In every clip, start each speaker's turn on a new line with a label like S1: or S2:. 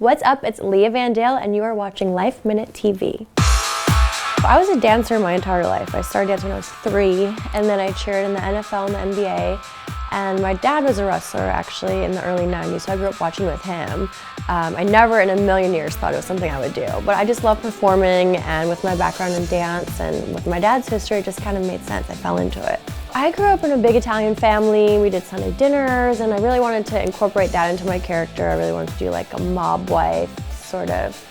S1: What's up? It's Leah Van Dale, and you are watching LifeMinute TV. I was a dancer my entire life. I started dancing when I was 3, and then I cheered in the NFL and the NBA. And my dad was a wrestler, actually, in the early 90s, so I grew up watching with him. I never in a million years thought it was something I would do, but I just love performing, and with my background in dance and with my dad's history, it just kind of made sense. I fell into it. I grew up in a big Italian family. We did Sunday dinners, and I really wanted to incorporate that into my character. I really wanted to do like a mob wife, sort of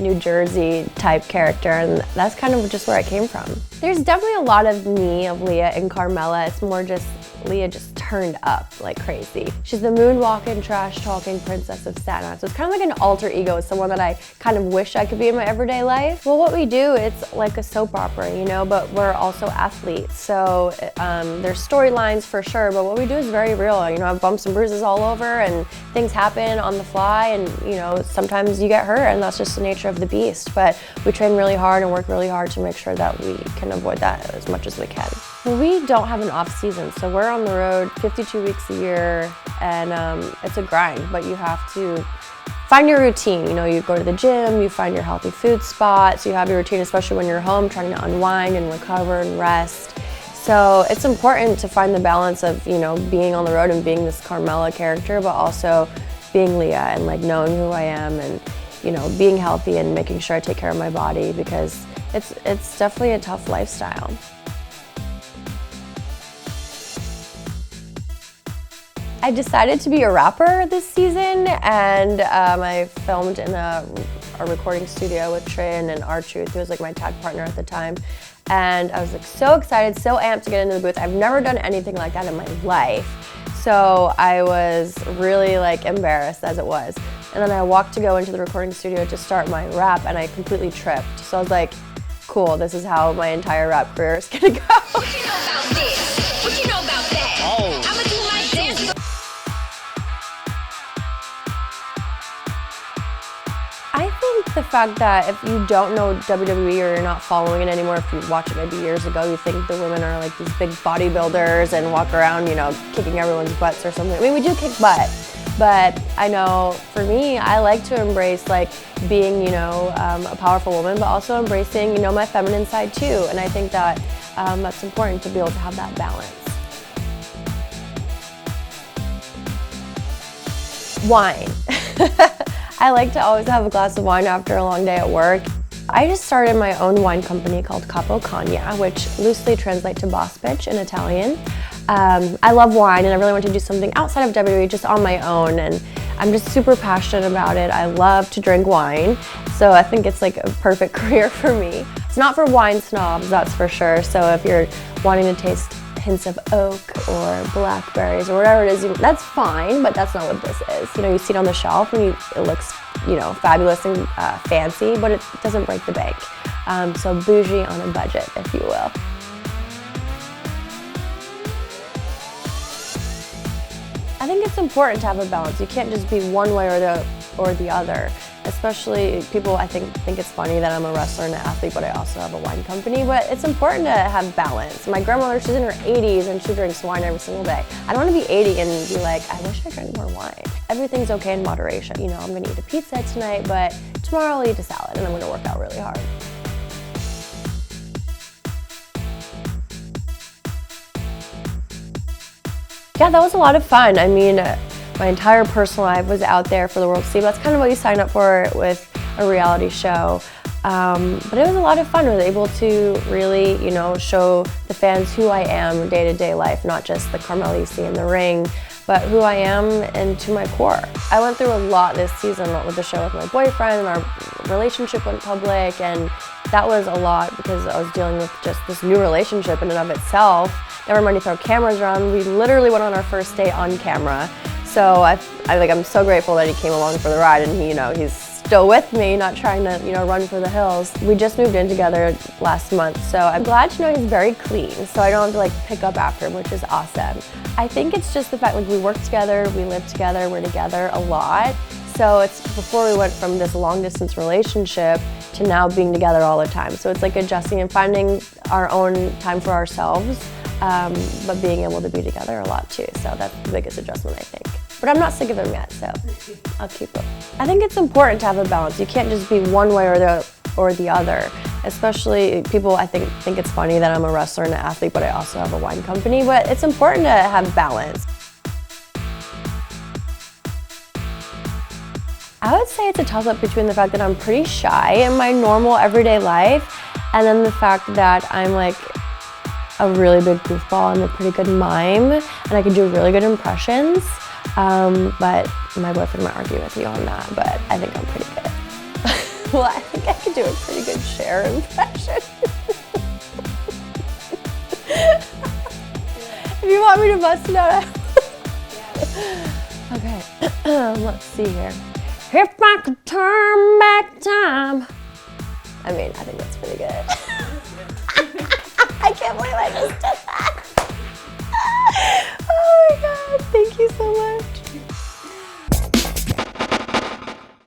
S1: New Jersey type character, and that's kind of just where I came from. There's definitely a lot of me, of Leah, in Carmella. It's more just Leah just turned up like crazy. She's the moonwalking, trash-talking princess of Staten Island. So it's kind of like an alter ego. It's someone that I kind of wish I could be in my everyday life. Well, what we do, it's like a soap opera, you know, but we're also athletes. So there's storylines for sure, but what we do is very real. You know, I have bumps and bruises all over, and things happen on the fly, and you know, sometimes you get hurt, and that's just the nature of the beast. But we train really hard and work really hard to make sure that we can avoid that as much as we can. Well, we don't have an off season, so we're on the road 52 weeks a year, and it's a grind, but you have to find your routine. You know, you go to the gym, you find your healthy food spots, you have your routine, especially when you're home trying to unwind and recover and rest. So it's important to find the balance of, you know, being on the road and being this Carmella character, but also being Leah and like knowing who I am, and you know, being healthy and making sure I take care of my body, because it's definitely a tough lifestyle. I decided to be a rapper this season, and I filmed in a recording studio with Trin and R-Truth, who was like my tag partner at the time. And I was like so excited, so amped to get into the booth. I've never done anything like that in my life. So I was really like embarrassed as it was. And then I walked to go into the recording studio to start my rap, and I completely tripped. So I was like, cool, this is how my entire rap career is gonna go.
S2: What you know about this? What you know about that?
S3: Oh.
S2: I'ma do my dance.
S1: I think the fact that if you don't know WWE or you're not following it anymore, if you watched it maybe years ago, you think the women are like these big bodybuilders and walk around, you know, kicking everyone's butts or something. I mean, we do kick butt, but I know for me, I like to embrace like being, you know, a powerful woman, but also embracing, you know, my feminine side too. And I think that that's important to be able to have that balance. Wine. I like to always have a glass of wine after a long day at work. I just started my own wine company called Capo Cagna, which loosely translates to boss bitch in Italian. I love wine, and I really want to do something outside of WWE just on my own, and I'm just super passionate about it. I love to drink wine, so I think it's like a perfect career for me. It's not for wine snobs, that's for sure, so if you're wanting to taste hints of oak or blackberries or whatever it is, that's fine, but that's not what this is. You know, you see it on the shelf and it looks, you know, fabulous and fancy, but it doesn't break the bank. So bougie on a budget, if you will. I think it's important to have a balance. You can't just be one way or the other. Especially people, I think it's funny that I'm a wrestler and an athlete, but I also have a wine company. But it's important to have balance. My grandmother, she's in her 80s and she drinks wine every single day. I don't want to be 80 and be like, I wish I drank more wine. Everything's okay in moderation. You know, I'm gonna eat a pizza tonight, but tomorrow I'll eat a salad and I'm gonna work out really hard. Yeah, that was a lot of fun. I mean, my entire personal life was out there for the world to see. That's kind of what you sign up for with a reality show. But it was a lot of fun. I was able to really, you know, show the fans who I am day-to-day life, not just the Carmella you see in the ring, but who I am and to my core. I went through a lot this season with the show with my boyfriend, and our relationship went public, and that was a lot because I was dealing with just this new relationship in and of itself. Never mind to throw cameras around. We literally went on our first date on camera. So I'm so grateful that he came along for the ride, and he, you know, he's still with me, not trying to, you know, run for the hills. We just moved in together last month, so I'm glad to know he's very clean, so I don't have to like pick up after him, which is awesome. I think it's just the fact like we work together, we live together, we're together a lot. So it's before we went from this long distance relationship to now being together all the time. So it's like adjusting and finding our own time for ourselves, but being able to be together a lot too. So that's the biggest adjustment, I think. But I'm not sick of him yet, so I'll keep it. I think it's important to have a balance. You can't just be one way or the other. Especially people, I think it's funny that I'm a wrestler and an athlete, but I also have a wine company. But it's important to have balance. I would say it's a toss-up between the fact that I'm pretty shy in my normal everyday life, and then the fact that I'm like a really big goofball and a pretty good mime, and I can do really good impressions. But my boyfriend might argue with you on that, but I think I'm pretty good. Well, I think I could do a pretty good Cher impression. If you want me to bust it out, okay. Let's see here. If I could turn back time. I mean, I think that's pretty good. I can't believe I just did that. Oh my God, thank you so much.